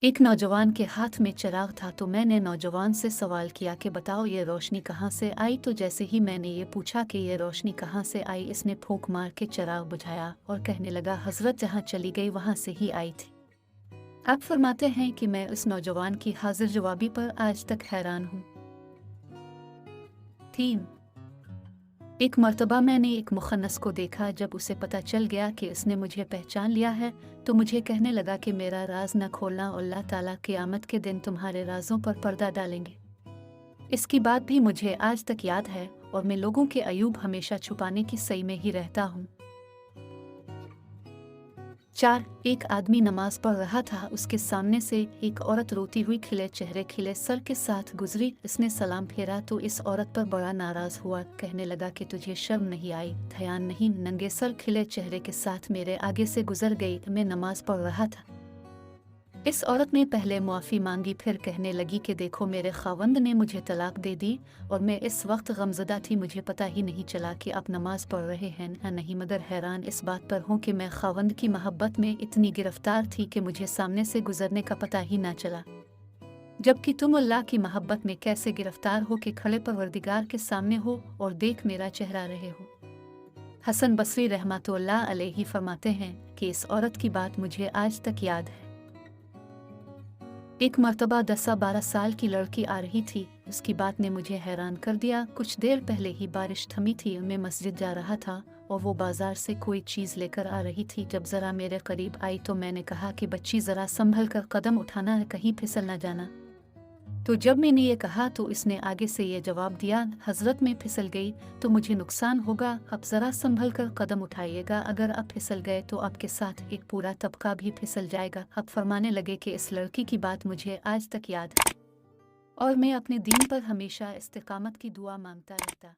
एक नौजवान के हाथ में चिराग था तो मैंने नौजवान से सवाल किया कि बताओ ये रोशनी कहाँ से आई। तो जैसे ही मैंने ये पूछा कि ये रोशनी कहाँ से आई, इसने फूंक मार के चिराग बुझाया और कहने लगा हजरत जहाँ चली गई वहाँ से ही आई थी। आप फरमाते हैं कि मैं उस नौजवान की हाजिर जवाबी पर आज तक हैरान हूँ। 3 एक मर्तबा मैंने एक मुखन्नस को देखा। जब उसे पता चल गया कि उसने मुझे पहचान लिया है तो मुझे कहने लगा कि मेरा राज न खोलना और अल्लाह ताला क़यामत के दिन तुम्हारे राजों पर पर्दा डालेंगे। इसकी बात भी मुझे आज तक याद है और मैं लोगों के अयूब हमेशा छुपाने की सही में ही रहता हूँ। 4 एक आदमी नमाज पढ़ रहा था। उसके सामने से एक औरत रोती हुई खिले चेहरे खिले सर के साथ गुजरी। इसने सलाम फेरा तो इस औरत पर बड़ा नाराज हुआ। कहने लगा कि तुझे शर्म नहीं आई, ध्यान नहीं, नंगे सर खिले चेहरे के साथ मेरे आगे से गुजर गई। मैं नमाज पढ़ रहा था। इस औरत ने पहले मुआफ़ी मांगी, फिर कहने लगी कि देखो मेरे खावंद ने मुझे तलाक दे दी और मैं इस वक्त गमज़दा थी, मुझे पता ही नहीं चला कि आप नमाज पढ़ रहे हैं या नहीं, मगर हैरान इस बात पर हूँ कि मैं खावंद की मोहब्बत में इतनी गिरफ्तार थी कि मुझे सामने से गुजरने का पता ही ना चला। जबकि तुम अल्लाह की मोहब्बत में कैसे गिरफ्तार हो कि खड़े परवरदिगार के सामने हो और देख मेरा चेहरा रहे हो। हसन बसरी रहमतुल्लाह अलैहि फरमाते हैं कि इस औरत की बात मुझे आज तक याद है। एक मर्तबा 10-12 साल की लड़की आ रही थी। उसकी बात ने मुझे हैरान कर दिया। कुछ देर पहले ही बारिश थमी थी, मैं मस्जिद जा रहा था और वो बाजार से कोई चीज़ लेकर आ रही थी। जब ज़रा मेरे करीब आई तो मैंने कहा कि बच्ची ज़रा संभल कर कदम उठाना, कहीं फिसल ना जाना। तो जब मैंने ये कहा तो इसने आगे से ये जवाब दिया, हज़रत मैं फिसल गई तो मुझे नुकसान होगा, अब ज़रा संभल कर कदम उठाइएगा, अगर आप फिसल गए तो आपके साथ एक पूरा तबका भी फिसल जाएगा। अब फरमाने लगे कि इस लड़की की बात मुझे आज तक याद है और मैं अपने दीन पर हमेशा इस्तिकामत की दुआ मांगता रहता।